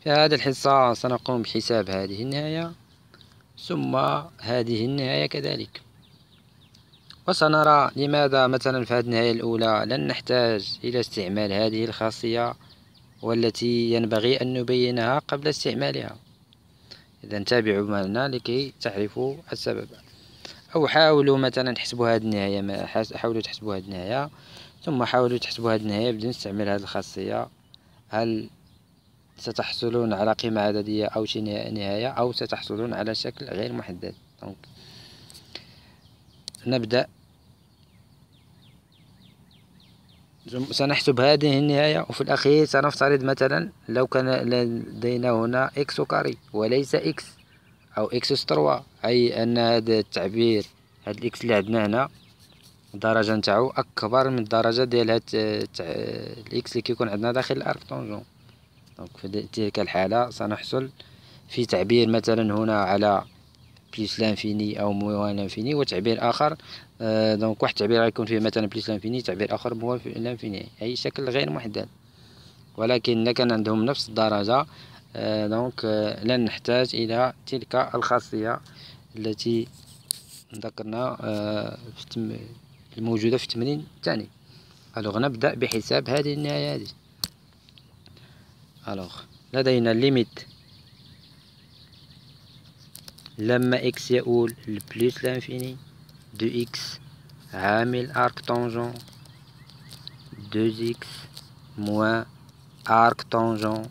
في هذه الحصة سنقوم بحساب هذه النهاية ثم هذه النهاية كذلك، وسنرى لماذا مثلا في هذه النهاية الأولى لن نحتاج إلى استعمال هذه الخاصية والتي ينبغي أن نبينها قبل استعمالها. إذا تابعوا معنا لكي تعرفوا السبب. أو حاولوا مثلا تحسبوا هذه النهاية، حاولوا تحسبوا هذه النهاية ثم حاولوا تحسبوا هذه النهاية بدون استعمال هذه الخاصية. هل ستحصلون على قيمة عددية أو نهاية، أو ستحصلون على شكل غير محدد؟ نبدأ. سنحسب هذه النهاية، وفي الأخير سنفترض مثلا لو كان لدينا هنا إكس كاري وليس إكس أو إكس 3، أي أن هذا التعبير، هذا الإكس اللي عندنا هنا الدرجة نتاعو أكبر من الدرجة ديال هاد الإكس اللي كيكون عندنا داخل الأرك طونجون. دونك في تلك الحالة سنحصل في تعبير مثلا هنا على بليس لانفيني أو موان لانفيني، وتعبير آخر دونك واحد التعبير غيكون فيه مثلا بليس لانفيني، تعبير آخر موان لانفيني، أي شكل غير محدد. ولكن كان عندهم نفس الدرجة دونك لن نحتاج إلى تلك الخاصية التي ذكرنا الموجودة في التمرين الثاني. ألوغ نبدأ بحساب هذه النهاية هذه. ألوغ لدينا ليميت لما إكس يؤول لبليس لانفيني دو إكس عامل أرك طونجون دو إكس موان أرك طونجون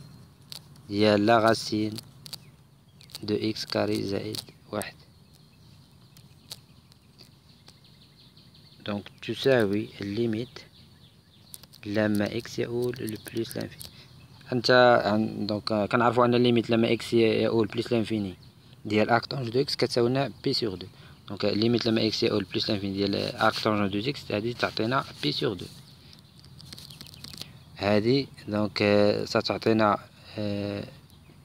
ديال لا غاسين دو إكس كاري زائد واحد. دونك تساوي الليميت لما إكس يؤول لبليس لانفيني. دونك كنعرفو أن الليميت لما إكس يؤول بليس لانفيني ديال أرك طونجون دو إكس كتساوي لنا بي سور دو. دونك الليميت لما إكس يؤول بليس لانفيني ديال أرك طونجون دو إكس هادي تعطينا بي سور دو. هذه دونك ستعطينا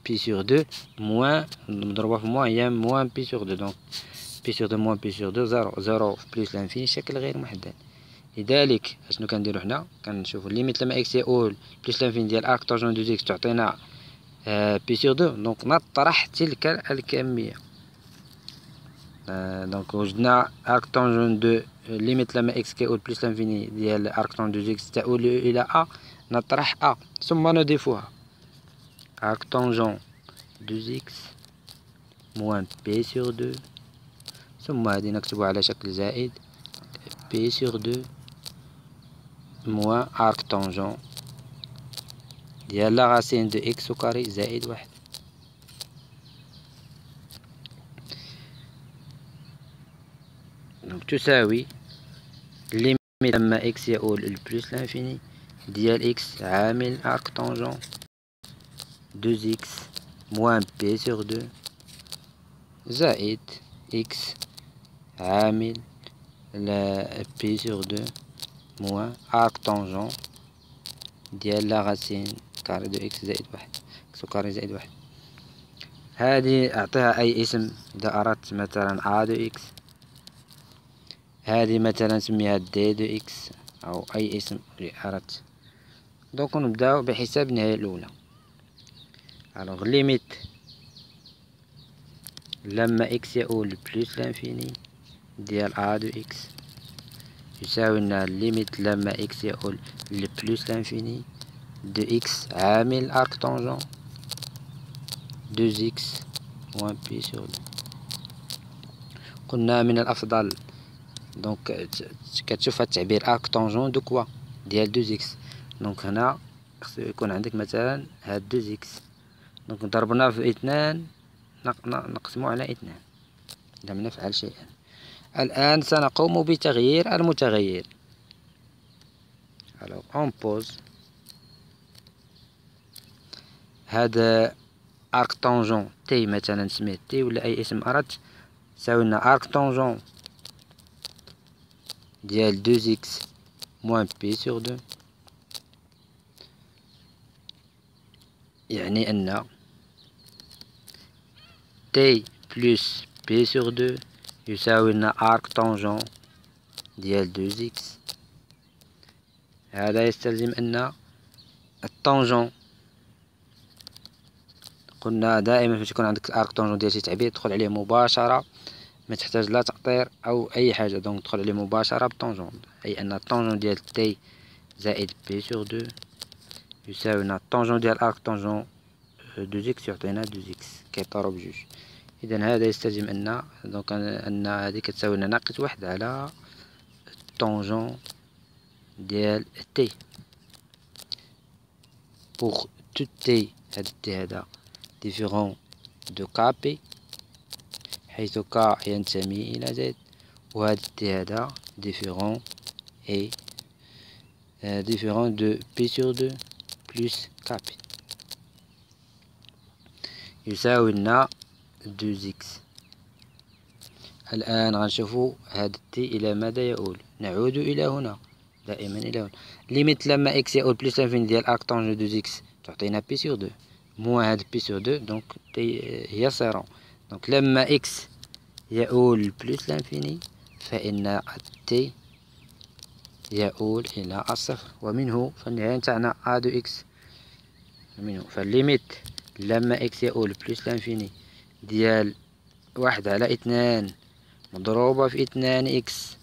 بي سور دو موان مضروبة في موان هي موان بي سور دو. دونك بي سور دو موان بي سور دو زيرو، زيرو في بليس لانفيني شكل غير محدد. لذلك اشنو كنديرو حنا؟ كنشوفو ليميت لما اكس يؤول بليس لانفيني ديال ارك طونجون دو اكس تعطينا بي سور دو. دونك نطرح تلك الكمية. دونك وجدنا ارك طونجون دو ليميت لما اكس كيؤول بليس لانفيني ديال ارك طونجون دو اكس تؤول الى ا، نطرح ا ثم نضيفها ارك طونجون دو اكس موان بي سور دو، ثم هذه نكتبها على شكل زائد بي سور دو موان ارك طونجون ديال لا غاسين دو اكس كاري زائد واحد. دونك تساوي ليميت لما اكس يؤول لبليس لانفيني ديال اكس عامل ارك طونجون دو اكس موان بي سور دو زائد اكس عامل بي سور دو موان ارك طونجون ديال لا غاسين كاري دو اكس زائد واحد، اكس كاري زائد واحد. هذه اعطيها اي اسم اذا اردت، مثلا ا دو اكس، هذه مثلا نسميها دي دو اكس او اي اسم اللي اردت. دونك نبداو بحساب النهاية الاولى. الوغ ليميت لما اكس يؤول بليس لانفيني ديال ا دو اكس يساوي لنا ليميت لما اكس يؤول لبليس لانفيني دو اكس عامل ارك طونجون دو اكس موان بي سور دو. قلنا من الافضل دونك كتشوف هاد التعبير ارك طونجون دو كوا ديال دو اكس. دونك هنا خصو يكون عندك مثلا هاد دو اكس، دونك ضربنا في اثنان نقسمو على اثنان. لم نفعل شيئا. الآن سنقوم بتغيير المتغير. alors on pose هذا ارك طونجون تي مثلا نسميه تي ولا اي اسم اردت، يساوي لنا ارك طونجون ديال دو اكس موان بي سور دو، يعني ان تي بلس بي سور دو يساوي لنا ارك طونجون ديال دو اكس. هذا يستلزم ان الطونجون قلنا دائما فاش يكون عندك ارك طونجون ديال شي تعبير تدخل عليه مباشرة، ما تحتاج لا تقطير او اي حاجة، دونك تدخل عليه مباشرة بالطونجون، اي ان الطونجون ديال تي زائد بي سور دو يساوي لنا الطونجون ديال ارك طونجون دو زيكس يعطينا دو زيكس كيضرب بجوج. اذا هذا يستلزم ان دونك ان هذه كتساوي لنا ناقص واحد على الطونجون ديال تي. بوغ تو تي، هاد تي هذا ديفيرون دو كا بي، حيث كا ينتمي الى زد، وهاد تي هذا ديفيرون اي ديفيرون دو بي سور دو بلس كا بي يساوي لنا دو زيكس. الآن غنشوفو هاد تي إلى ماذا يؤول. نعود إلى هنا، دائما إلى هنا. ليميت لما إكس يؤول بلس لانفيني ديال أرك طونجون دو زيكس تعطينا بي سور دو، موان هاد بي سور دو، دونك تي هي صيرون. دونك لما إكس يؤول بلس لانفيني فإن تي يؤول إلى الصفر، ومنه فالنهاية نتاعنا أ دو إكس. منه فالليميت لما إكس يؤول بلس لانفيني ديال واحد على اثنان مضروبة في اثنان إكس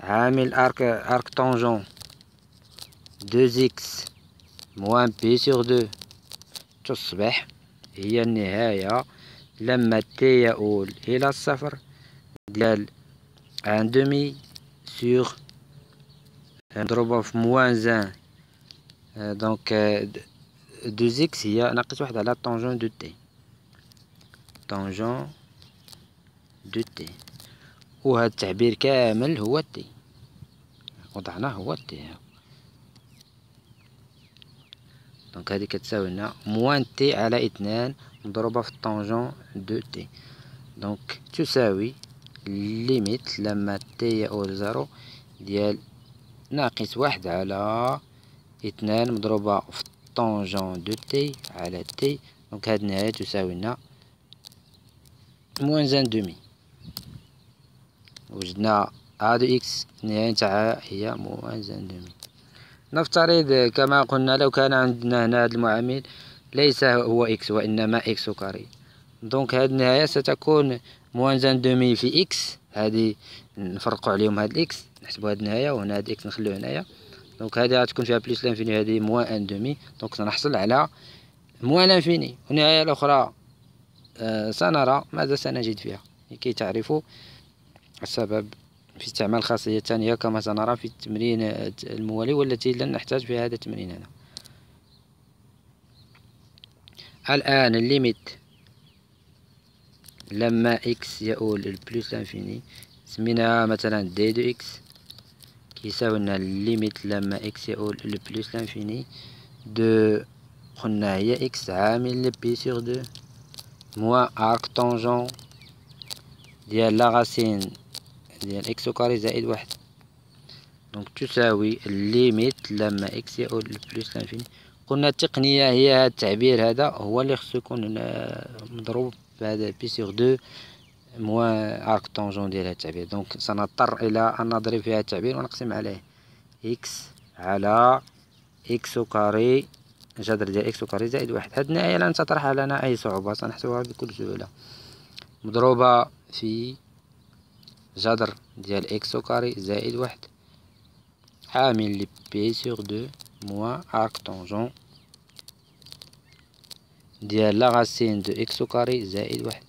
عامل أرك طونجون دو زيكس موان بي سور دو تصبح هي النهاية لما تي يؤول إلى الصفر ديال ان دومي سور مضروبة في موان زان، دونك دو زيكس هي ناقص واحد على طونجون دو تي، طونجون دو تي، وهذا التعبير كامل هو تي، وضعناه هو تي. دونك هذه كتساوي لنا موان تي على اثنان مضروبة في الطونجون دو تي، دونك تساوي ليميت لما تي يؤول زيرو ديال ناقص واحد على اثنان مضروبة في الطونجون دو تي على تي، دونك هذه النهاية تساوي لنا موان زان دومي. وجدنا ا دو اكس النهاية نتاعها هي موان زان دومي. نفترض كما قلنا لو كان عندنا هنا هذا المعامل ليس هو اكس وانما اكس كاري، دونك هذه النهاية ستكون موان زان دومي في اكس، هذه نفرقوا عليهم هاد الاكس نحسبوا هاد النهاية، وهنا هاد اكس نخلوه هنايا، دونك هذه غتكون فيها بليس لانفيني، هذه موان ان دومي، دونك سنحصل على موان لانفيني. والنهاية الأخرى سنرى ماذا سنجد فيها لكي تعرفوا السبب في استعمال الخاصية الثانية كما سنرى في التمرين الموالي، والتي لن نحتاج في هذا التمرين هنا. الآن الليميت لما إكس يؤول البلوس لانفيني سميناها مثلا دي دو إكس كيساوي لنا الليميت لما إكس يؤول البلوس لانفيني دو، قلنا هي إكس عامل بي سور دو موان أرك طونجون ديال لا غاسين ديال إكس كاري زائد واحد، دونك تساوي الليميت لما إكس يؤول البلوس لانفيني. قلنا التقنية هي هذا التعبير هذا هو اللي خصو يكون مضروب بهذا بي سور دو موان ارك طونجون ديال هذا التعبير، دونك سنضطر الى ان نضرب في هذا التعبير ونقسم عليه اكس على اكس كاري جذر ديال اكس كاري زائد واحد. هاد النهاية لن تطرح لنا اي صعوبة، سنحسبها بكل سهولة، مضروبة في جذر ديال اكس كاري زائد واحد عامل بي سور دو موان ارك طونجون ديال لا غاسين دو اكس كاري زائد واحد.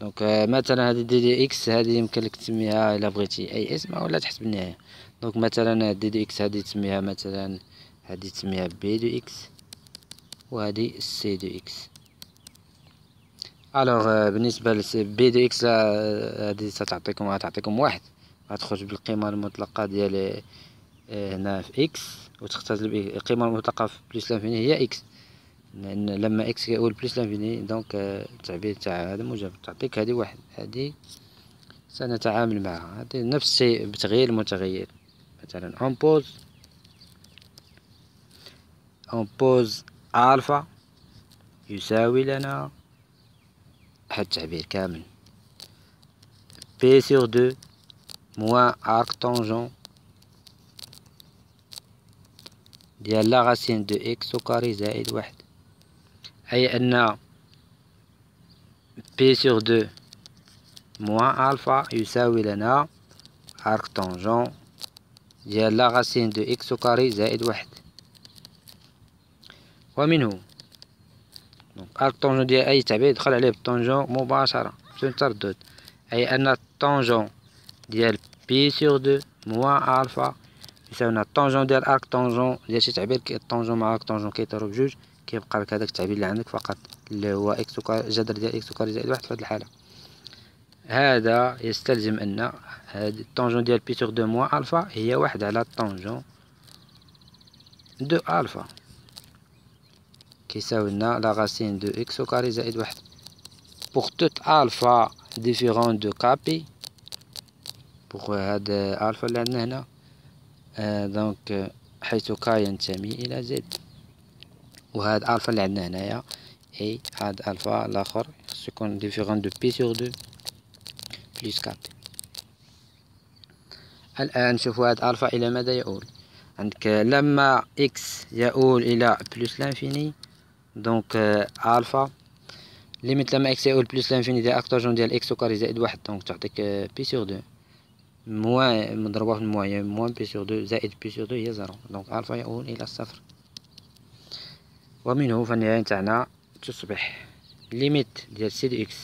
دونك مثلا هذه دي اكس هذه يمكن لك تسميها الا بغيتي اي اسم ولا تحسب النهاية. دونك مثلا دي دو اكس هذه تسميها مثلا هذه تسميها بي دو اكس وهذه سي دو اكس. الوغ بالنسبة ل بي دو اكس هذه غتعطيكم واحد، غتخرج بالقيمة المطلقة ديال هنا في اكس وتختزل القيمة المطلقة في بلس لانفيني هي اكس، لأن لما إكس يؤول بلس لانفيني دونك التعبير تاع هذا موجب تعطيك هذه واحد، هذه سنتعامل معها. هذه نفس الشيء بتغيير المتغير، مثلا أمبوز ألفا يساوي لنا هذا التعبير كامل بي سور دو موان أرك طونجون ديال لا غاسين دو إكس كاري زائد واحد. أي أن بي سور دو موان ألفا يساوي لنا أرك طونجون ديال لا غاسين دو إكس أو كاري زائد واحد. ومنه أرك طونجون ديال أي تعبير يدخل عليه بالطونجون مباشرة بدون تردد، أي أن الطونجون ديال بي سور دو موان ألفا يساوي لنا الطونجون ديال أرك طونجون ديال شي تعبير الطونجون مع أرك طونجون كيضرب بجوج، كيبقى لك هداك التعبير اللي عندك فقط اللي هو إكس أو جذر ديال إكس أو كاري زائد واحد في هاد الحالة. هذا يستلزم أن هاد الطونجون ديال بي سور دو موان ألفا هي واحد على الطونجون دو ألفا كيساوي لنا لا غاسين دو إكس أو كاري زائد واحد. بوغ توت ألفا ديفيرون دو كابي، بوغ هاد ألفا اللي عندنا هنا دونك حيث كا ينتمي إلى زد، وهاد ألفا اللي عندنا هنايا اي هاد ألفا الآخر خصو يكون ديفيرون دو بي سور دو بلس كابي. الآن نشوفو هاد ألفا إلى ماذا يؤول. عندك لما إكس يؤول إلى بلس لانفيني دونك ألفا ليميت لما إكس يؤول بلس لانفيني ديال أكتوجون ديال إكس أو كاري زائد واحد دونك تعطيك بي سور دو موان مضروبة في الموان موان بي سور دو زائد بي سور دو هي زيرو دونك ألفا يؤول إلى الصفر. ومنه فالنهاية تاعنا تصبح ليميت ديال سي دو إكس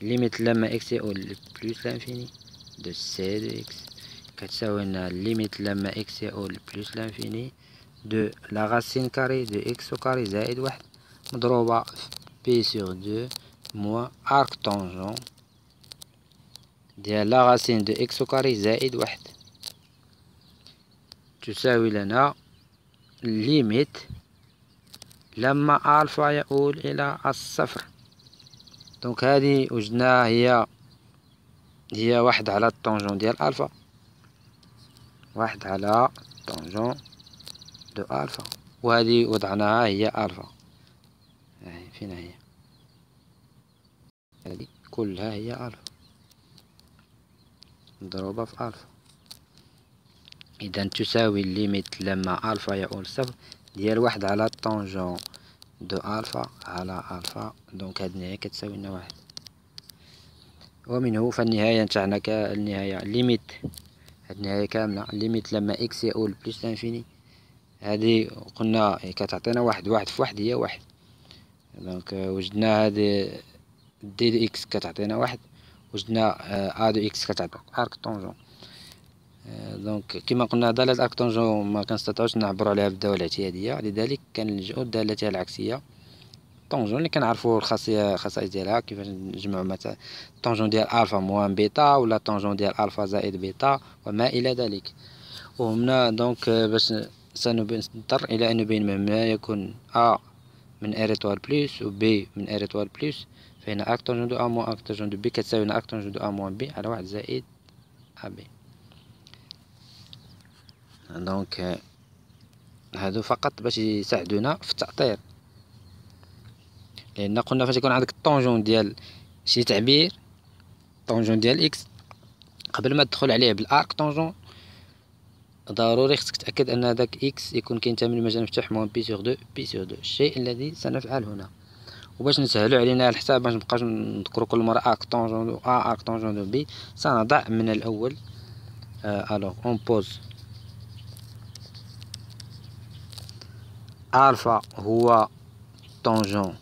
ليميت لما إكس يؤول بلس لانفيني دو سي دو إكس كتساوي لنا ليميت لما إكس يؤول بلس لانفيني دو لا غاسين كاري دو إكس أو كاري زائد واحد مضروبة في بي سور دو موان أرك طونجون ديال لا غاسين دو إكس أو كاري زائد واحد تساوي لنا ليميت لما ألفا يؤول إلى الصفر. دونك هذه وجدناها هي واحد على الطونجون ديال ألفا، واحد على طونجون دو ألفا، وهذه وضعناها هي ألفا. فين هي؟ هذه كلها هي ألفا مضروبة في ألفا. إذا تساوي الليميت لما ألفا يؤول صفر ديال واحد على طونجون دو ألفا على ألفا دونك هاد النهاية كتساوي لنا واحد. ومنه فالنهاية نتاعنا كالنهاية ليميت هاد النهاية كاملة ليميت لما إكس يؤول بلس لانفيني هادي قلنا كتعطينا واحد في واحد هي واحد دونك وجدنا هادي دي دو إكس كتعطينا واحد وجدنا أ دو إكس كتعطينا أرك طونجون دونك كما قلنا دالة أرك طونجون ما كنستطيعوش نعبرو عليها بالدالة الاعتيادية، لذلك كنلجؤو لدالتها العكسية طونجون اللي كنعرفو الخصائص ديالها كيفاش نجمعو مثلا طونجون ديال ألفا موان بيتا ولا طونجون ديال ألفا زائد بيتا وما إلى ذلك. وهنا دونك باش سنضطر إلى أن نبين مهما يكون أ من ار إيطوال بلس و بي من ار إيطوال بلس فهنا أرك طونجون دو أ موان أرك طونجون دو بي كتساوي لنا أرك طونجون دو أ موان بي على واحد زائد أ بي. دونك هادو فقط باش يساعدونا في التأطير، لأن قلنا فاش يكون عندك الطونجون ديال شي تعبير طونجون ديال إكس قبل ما تدخل عليه بالأرك طونجون ضروري خصك تأكد أن هذاك إكس يكون كينتمي للمجال المفتوح موان بي سور دو بي سور دو، الشيء الذي سنفعل هنا. وباش نسهلو علينا الحساب باش مبقاش نذكرو كل مرة أرك طونجون دو أ أرك طونجون دو بي سنضع من الأول ألوغ أون بوز ألفا هو طونجون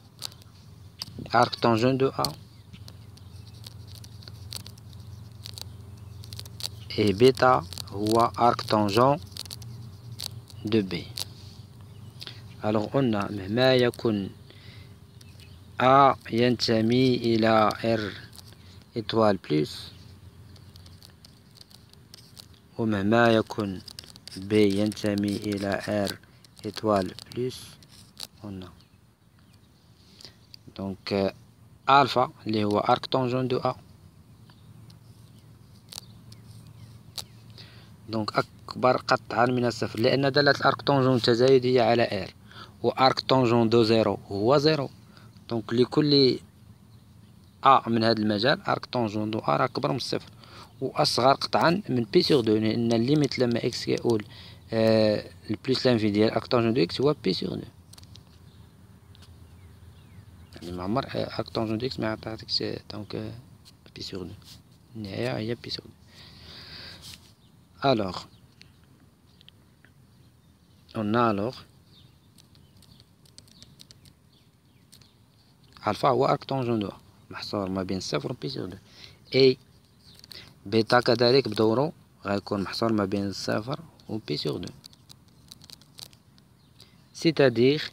أرك طونجون دو أ et بيتا هو أرك طونجون دو بي. ألوغ قلنا مهما يكن أ ينتمي إلى ار إيطوال بلس ومهما يكن بي ينتمي إلى ار إيطوال بلس قلنا دونك ألفا اللي هو أرك طونجون دو أ دونك أكبر قطعا من الصفر لأن دالة الأرك طونجون تزايدية على ار وأرك طونجون دو زيرو هو زيرو دونك لكل أ من هذا المجال أرك طونجون دو أ راه أكبر من الصفر وأصغر قطعا من بي سور دو لأن الليميت لما إكس يؤول البلس لانفي ديال أرك طونجون دو إكس هو بي سور دو. يعني ما عمر ارك طونجون دو اكس ما يعطيكش دونك بي سور دو، النهاية هي بي سور دو. الوغ قلنا الوغ الفا هو ارك طونجون دو محصور ما بين صفر و بي سور دو، اي بيتا كذلك بدورو غيكون محصور ما بين صفر و بي سور دو، سيتادير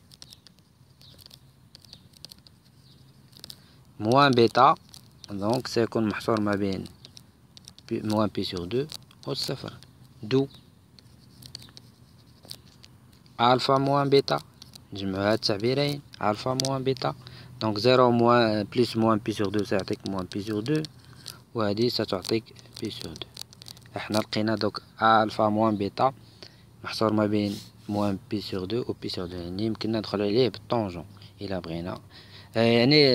موان بيتا دونك سيكون محصور ما بين موان بي سور دو و الصفر، دو الفا موان بيتا نجمعو هاد التعبيرين الفا موان بيتا، دونك زيرو موان بليس موان بي سور دو سيعطيك موان بي سور دو، و هادي ستعطيك بي سور دو. احنا لقينا دوك الفا موان بيتا محصور ما بين موان بي سور دو و بي سور دو، يعني يمكننا ندخلو عليه بالطونجون الى بغينا، يعني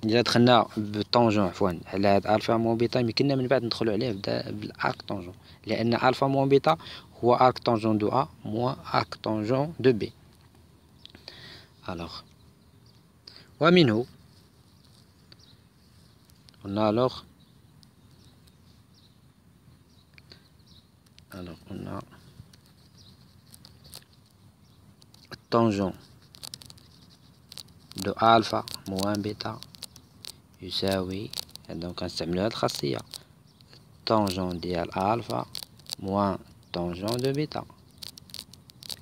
اذا دخلنا بالطونجون عفوا على هاد الفا موان بيتا يمكننا من بعد ندخلو عليه بالارك طونجون، لان الفا موان بيتا هو ارك طونجون دو ا موان ارك طونجون دو بي. الوغ ومنه قلنا الوغ قلنا الطونجون دو الفا موان بيتا يساوي، دونك غنستعملو هاد الخاصية طونجون ديال الفا موان طونجون دو بيتا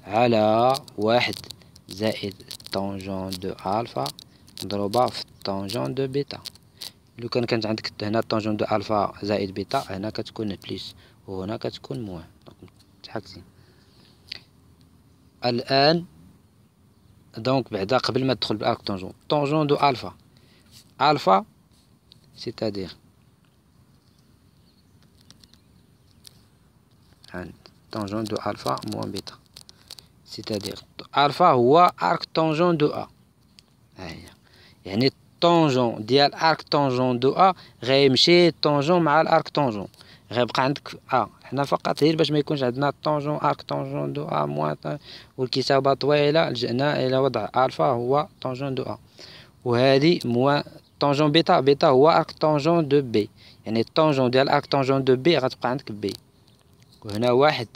على واحد زائد طونجون دو الفا مضروبة في طونجون دو بيتا. لو كانت عندك هنا طونجون دو الفا زائد بيتا هنا كتكون بليس وهنا كتكون موان، دونك متحكسين. الآن دونك بعدا قبل ما تدخل بالارك طونجون دو الفا، الفا سيتادير عند طونجون دو الفا موان بيتا، سيتادير الفا هو ارك طونجون دو ا، هاهي يعني الطونجون ديال ارك طونجون دو ا غيمشي طونجون مع الارك طونجون، غيبقى عندك ا، حنا فقط غير باش ما يكونش عندنا طونجون ارك طونجون دو ا موان والكتابة طويلة لجأنا الى وضع الفا هو طونجون دو ا، وهذه موان طونجون بيتا، بيتا هو ارك طونجون دو بي، يعني الطونجون ديال ارك طونجون دو بي غتبقى عندك بي، وهنا واحد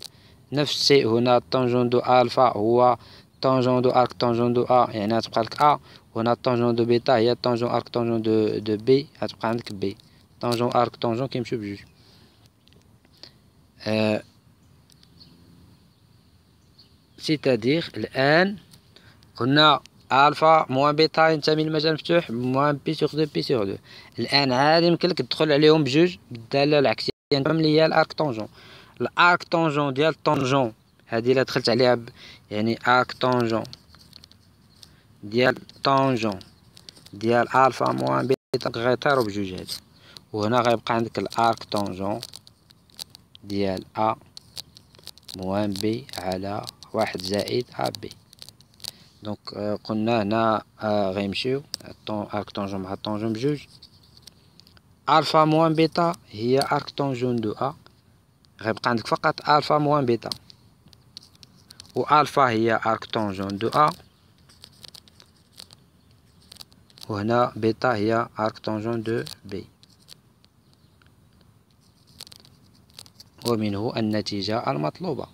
نفس الشيء، هنا طونجون دو الفا هو طونجون دو ارك طونجون دو ا، يعني غتبقى لك ا، وهنا طونجون دو بيتا هي طونجون ارك طونجون دو بي، غتبقى عندك بي، طونجون ارك طونجون كيمشيو بجوج. سيتادير الآن قلنا الفا موان بيتا ينتمي للمجال مفتوح موان بي سور دو بي سور دو، الآن عاد يمكنلك تدخل عليهم بجوج بالدالة العكسية اللي هي الارك طونجون، الارك طونجون ديال طونجون هادي الا دخلت عليها يعني ارك طونجون ديال طونجون ديال الفا موان بيتا غيطيرو بجوج هادي، وهنا غيبقى عندك الارك طونجون ديال ا موان بي على واحد زائد ا بي، دونك قلنا هنا غيمشيو ارك طونجون مع طونجون بجوج، الفا موان بيتا هي ارك طونجون دو ا، غيبقى عندك فقط الفا موان بيتا، و الفا هي ارك طونجون دو ا، وهنا بيتا هي ارك طونجون دو بي، ومنه النتيجة المطلوبة.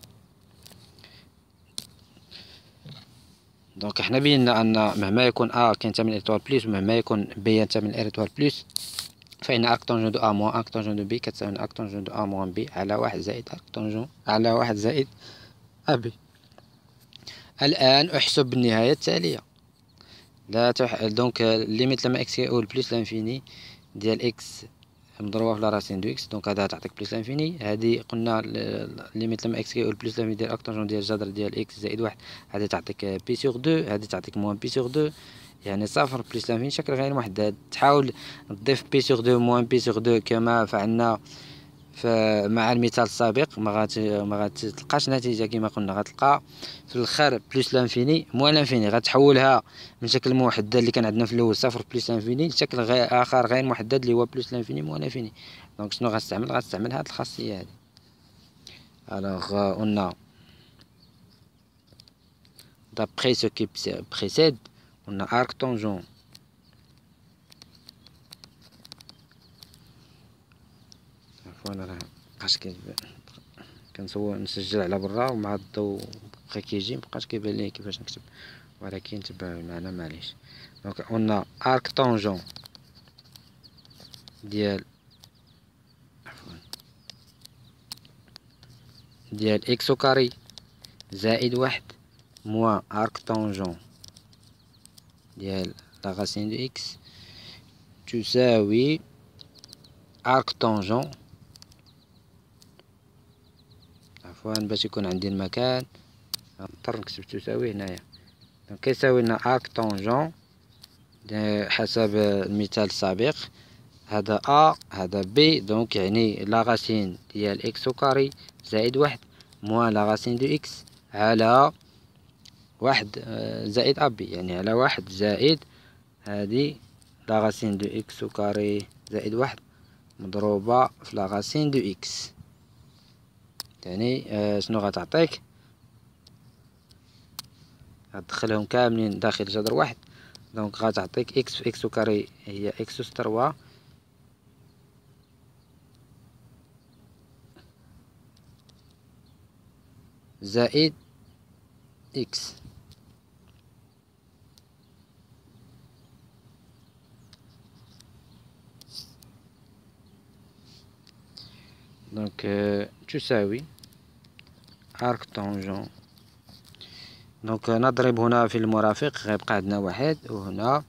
دونك احنا بينا ان مهما يكون ا كينتمي لإيطوال بلس ومهما يكون بي ينتمي لإيطوال بلس، فإن ارك طونجون دو ا موان ارك طونجون دو بي كتساوي ارك طونجون دو ا موان بي على واحد زائد ارك طونجون على واحد زائد ا بي. الآن احسب بالنهاية التالية، لا دونك ليميت لما اكس يؤول بلس لانفيني ديال اكس مضروبة في لا راسين دو اكس، دونك هذا تعطيك بلس لانفيني، هذه قلنا ليميت لما اكس يؤول بلس لانفيني ديال ارك طونجون ديال الجذر ديال اكس زائد واحد، هذه تعطيك بي سور دو، هذه تعطيك موان بي سور دو، يعني صفر بلس لانفيني شكل غير محدد. تحاول تضيف بي سور دو موان بي سور دو كما فعلنا مع المثال السابق، ما غاتلقاش نتيجة كما قلنا، غتلقى في الاخر بلس لانفيني موان لانفيني، غتحولها من شكل محدد اللي كان عندنا في الاول صفر بلس لانفيني لشكل اخر غير محدد اللي هو بلس لانفيني موان لانفيني. دونك شنو غتستعمل هاد الخاصية هادي. الوغ قلنا d'après ce qui précède، قلنا arc tangent عفوا راه مبقاش كنصور نسجل على برا ومع الضو بقى كيجي مبقاش كيبان لي كيفاش نكتب، ولكن تبعوا معنا معليش. دونك قلنا ارك طونجون ديال ديال اكس او كاري زائد واحد موان ارك طونجون ديال لا غاسين دو اكس تساوي ارك طونجون، عفوا باش يكون عندي المكان نضطر نكتب تساوي هنايا. دونك كيساوي لنا ارك طونجون حسب المثال السابق، هذا ا هذا بي، دونك يعني لا غاسين ديال اكس او كاري زائد واحد موان لا غاسين دو اكس على واحد زائد ا بي، يعني على واحد زائد هذه لا غاسين دو اكس او كاري زائد واحد مضروبة في لا غاسين دو اكس. يعني شنو غتعطيك؟ غتدخلهم كاملين داخل جذر واحد، دونك غتعطيك اكس في اكس او كاري هي اكس أس 3 زائد اكس. دونك تساوي ارك طونجون، دونك نضرب هنا في المرافق غيبقى عندنا واحد، وهنا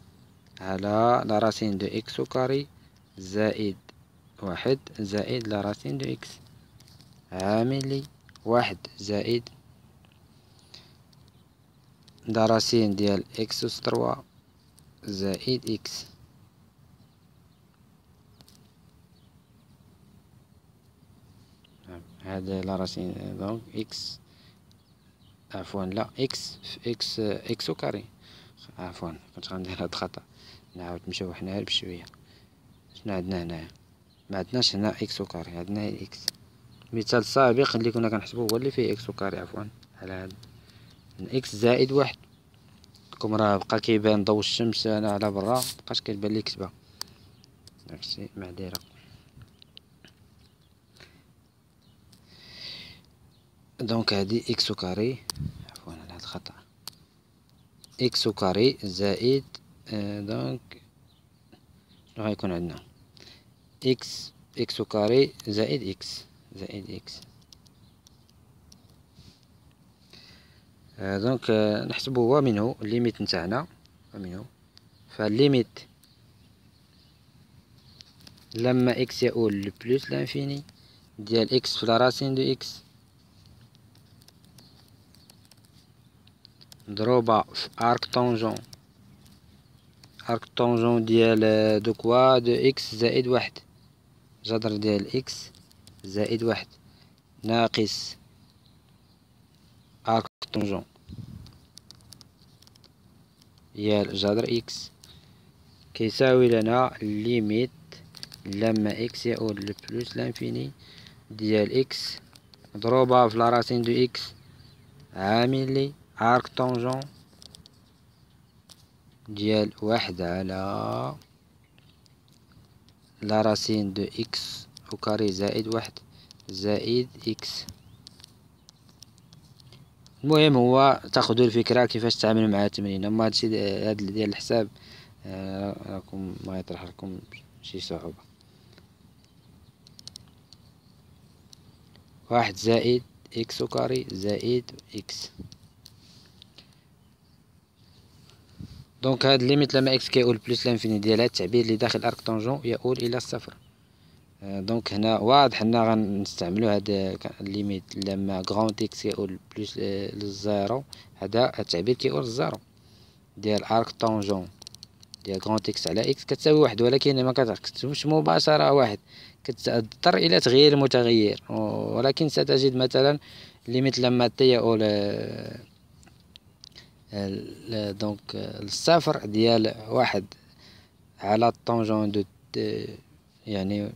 على لا راسين دو اكس او كاري زائد واحد زائد لا راسين دو اكس عامل لي واحد زائد لا راسين ديال اكس أس 3 زائد اكس. هذا لا راسين دونك اكس، عفوا لا اكس في اكس او كاري، عفوا كنت غندير هاد الخطأ، نعاود نمشيو حنايا بشوية. شنو عندنا هنايا؟ ما عندناش هنا اكس او كاري، عندنا اكس. المثال السابق اللي كنا كنحسبوه هو اللي فيه اكس او كاري، عفوا على هذا اكس زائد واحد. كم راه بقى كيبان ضوء الشمس انا على برا مبقاش كيبان لي كتبه، داكشي معذرة. دونك هادي اكس او كاري، عفوا على هاد الخطأ، اكس او كاري زائد دونك شنو غيكون عندنا؟ اكس او كاري زائد اكس زائد اكس. دونك نحسبو هو منه الليميت نتاعنا ومنه، فالليميت لما اكس يؤول لبلوس لانفيني ديال اكس في لا راسين دو اكس مضروبة في ارك طونجون، ارك طونجون ديال دو كوا دو اكس زائد واحد، جذر ديال اكس زائد واحد ناقص ارك طونجون ديال جذر اكس كيساوي لنا ليميت لما اكس يؤول لبلوس لانفيني ديال اكس مضروبة في لا راسين دو اكس عامل لي ارك طونجون ديال واحد على لا راسين دو اكس او كاري زائد واحد زائد اكس. المهم هو تاخدو الفكرة كيفاش تتعاملوا مع التمرين. اما هادشي هاد ديال الحساب راكم ما يطرح لكم شي صعوبة. واحد زائد اكس او كاري زائد اكس. دونك هاد الليميت لما اكس كيؤول بلوس لانفيني ديال هاد التعبير اللي داخل ارك طونجون يؤول الى الصفر. دونك هنا واضح اننا غنستعملو هاد الليميت لما غران اكس يؤول بلوس للزيرو، هذا التعبير كيؤول للزيرو ديال ارك طونجون ديال غران اكس على اكس كتساوي واحد، ولكن ما كتكتبش مباشرة واحد، كتضطر الى تغيير المتغير، ولكن ستجد مثلا ليميت لما تي يؤول دونك الصفر ديال واحد على طونجون دو يعني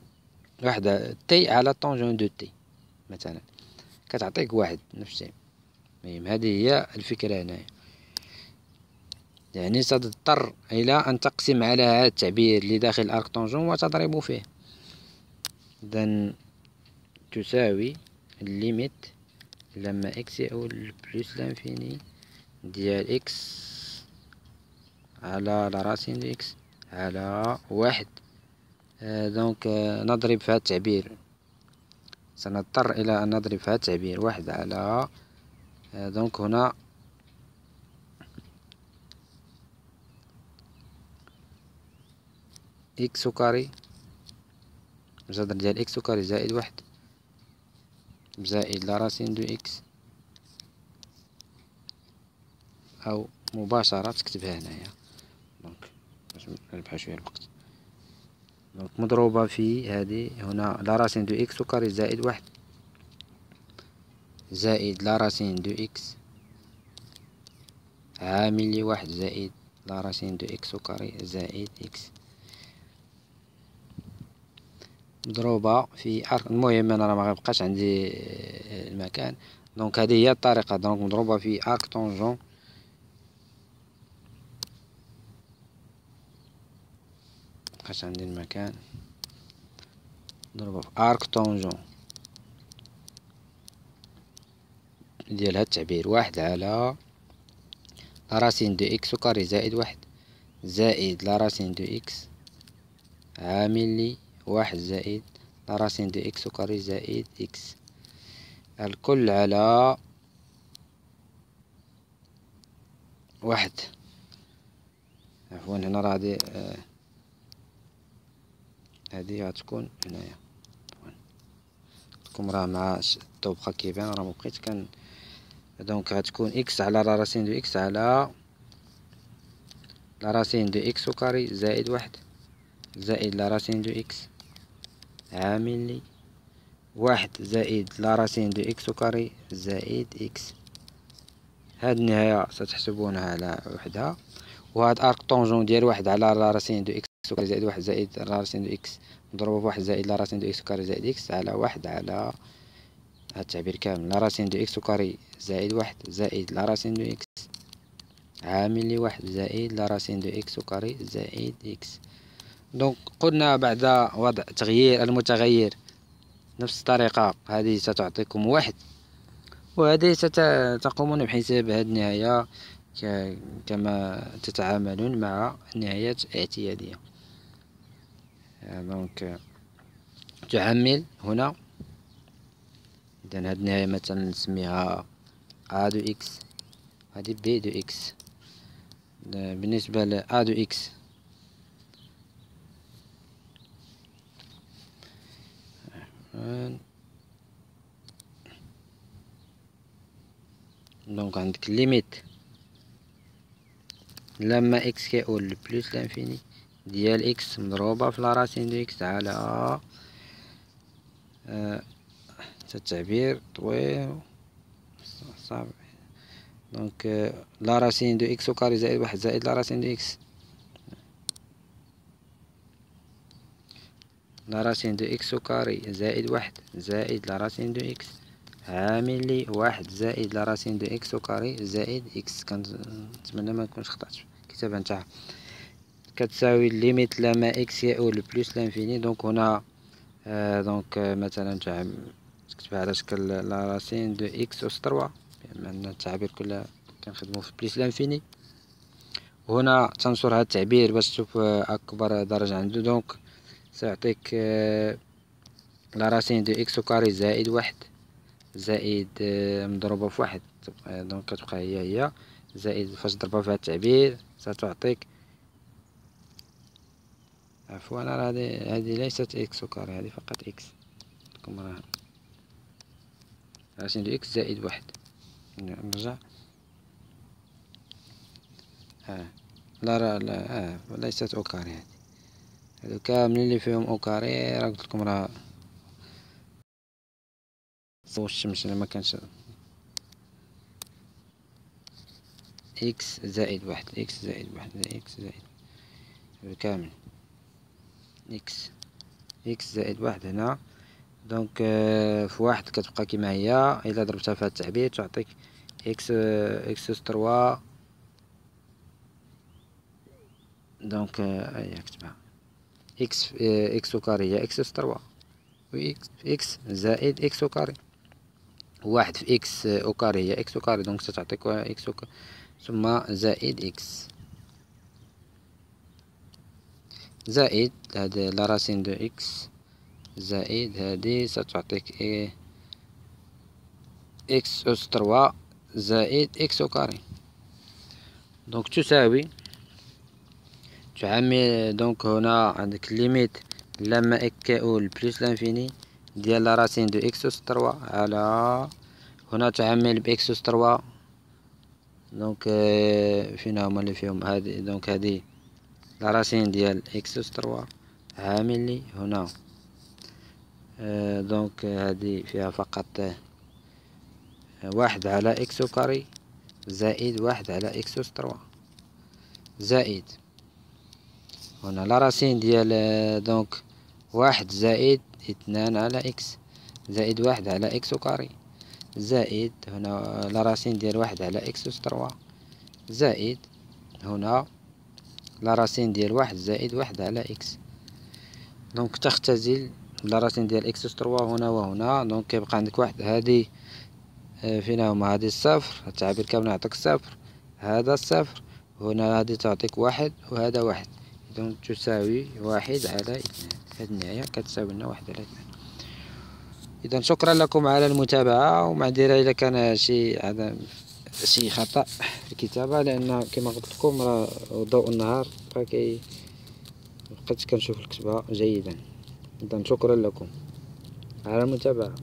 واحد تي على طونجون دو تي مثلا كتعطيك واحد نفس الشيء. المهم هذه هي الفكرة هنايا، يعني ستضطر إلى أن تقسم على هذا التعبير اللي داخل أرك طونجون وتضرب فيه. إذن تساوي الليميت لما إكس يؤول بلوس لانفيني ديال إكس على لراسين دو إكس على واحد. دونك نضرب في هذا التعبير، سنضطر إلى أن نضرب في هذا التعبير واحد على دونك هنا إكس كاري جذر ديال إكس كاري زائد واحد زائد لراسين دو إكس، أو مباشرة تكتبها هنايا دونك باش نربح شوية الوقت. دونك مضروبة في هذه هنا لراسين دو إكس كاري زائد واحد زائد لراسين دو إكس عامل لي واحد زائد لراسين دو إكس كاري زائد إكس مضروبة في أرك. المهم أنا راه مغيبقاش عندي المكان، دونك هذه هي الطريقة. دونك مضروبة في أرك طونجون مبقاش عندي المكان، مضروبة في أرك طونجون ديال هاد التعبير واحد على لراسين دو إكس كاري زائد واحد زائد لراسين دو إكس عامل لي واحد زائد لراسين دو إكس كاري زائد إكس الكل على واحد. عفوا هنا راه هادي غتكون هنايا لكم راه مع الضوء بقى كيبان راه مبقيتش كان. دونك غتكون إكس على لراسين دو إكس على لراسين دو إكس كاري زائد واحد زائد لراسين دو إكس عامل لي واحد زائد لراسين دو إكس كاري زائد إكس. هاد النهاية ستحسبونها على وحدها، وهاد أرك طونجون ديال واحد على لراسين دو إكس كاري زائد واحد زائد لراسين دو إكس مضروبة في واحد زائد لراسين دو إكس كاري زائد إكس على واحد على هاد التعبير كامل لراسين دو إكس كاري زائد واحد زائد لراسين دو إكس عامل لي واحد زائد لراسين دو إكس كاري زائد إكس. دونك قلنا بعد وضع تغيير المتغير نفس الطريقة هذه ستعطيكم واحد، وهذه ستقومون بحساب هذه النهاية كما تتعاملون مع النهايات الاعتيادية. دونك تحمل هنا، إذن هذه النهاية مثلا نسميها A دو إكس، هذه B دو إكس. بالنسبة ل A دو إكس دونك عندك ليميت لما إكس كيؤول بلوس لانفيني ديال إكس مضروبة في لراسين دو إكس على التعبير طويل صعب. دونك لراسين دو إكس كاري زائد واحد زائد لراسين دو إكس لراسين دو إكس كاري زائد واحد زائد لراسين دو إكس عامل لي واحد زائد لراسين دو إكس كاري زائد إكس. كنتمنى منكونش خطأت في الكتابة نتاعها. كتساوي ليميت لما إكس يؤول بلوس لانفيني. دونك هنا دونك مثلا تكتبها على شكل لراسين دو إكس أس تروا، بما أن التعابير كلها كنخدمو في بلوس لانفيني. وهنا تنصر هذا التعبير باش تشوف أكبر درجة عنده. دونك سيعطيك لراسين دو إكس كاري زائد واحد زائد مضروبة في واحد، دونك كتبقى هي زائد فاش تضربها في هذا التعبير ستعطيك. عفوا راه هذه ليست إكس كاري، هذه فقط إكس. راه راسين دو إكس زائد واحد. نرجع لا ليست أو كاري، هادو كاملين اللي فيهم أو كاري راه قلتلكم راه ضو الشمس ما كانش. إكس زائد واحد إكس زائد واحد إكس زائد كامل إكس زائد واحد هنا. دونك في واحد كتبقى كيما هي، إلا ضربتها في هذا التعبير تعطيك إكس أس تروا. دونك كتبها إكس كاري هي إكس أس تروا في إكس زائد إكس أو كاري. واحد في إكس أو كاري هي إكس أو كاري، دونك ستعطيك إكس أو كاري ثم زائد إكس زائد هاد لا راسين دو إكس زائد هادي ستعطيك إكس أس تروا زائد إكس أو كاري. دونك تساوي تعمل دونك هنا عندك ليميت لما إكاول بلس لانفيني ديال لا راسين دو إكس أس تروا على هنا تعمل بإكس أس تروا. دونك فين هما اللي فيهم هادي، دونك هادي لا راسين ديال إكس أس تروا عامل لي هنا دونك هادي فيها فقط واحد على إكس أو كاري زائد واحد على إكس أس تروا زائد هنا لا راسين ديال دونك واحد زائد اثنان على إكس زائد واحد على إكس أو كاري زائد هنا لا راسين ديال واحد على إكس أس تروا زائد هنا لا راسين ديال واحد زائد واحد على إكس. دونك تختزل لا راسين ديال إكس أس تروا هنا وهنا، دونك كيبقى عندك واحد هادي فين هما هادي الصفر، التعبير كامل يعطيك صفر، هذا الصفر، هنا هادي تعطيك واحد وهذا واحد، دونك تساوي واحد على اثنان. هاد النهاية كتساوي لنا واحد على اثنان. إذا شكرا لكم على المتابعة، ومعذرة إذا كان شي خطأ في الكتابة، لأن كما قلت لكم راه ضوء النهار فكي مبقيتش كنشوف الكتابة جيدا. إذا شكرا لكم على المتابعة.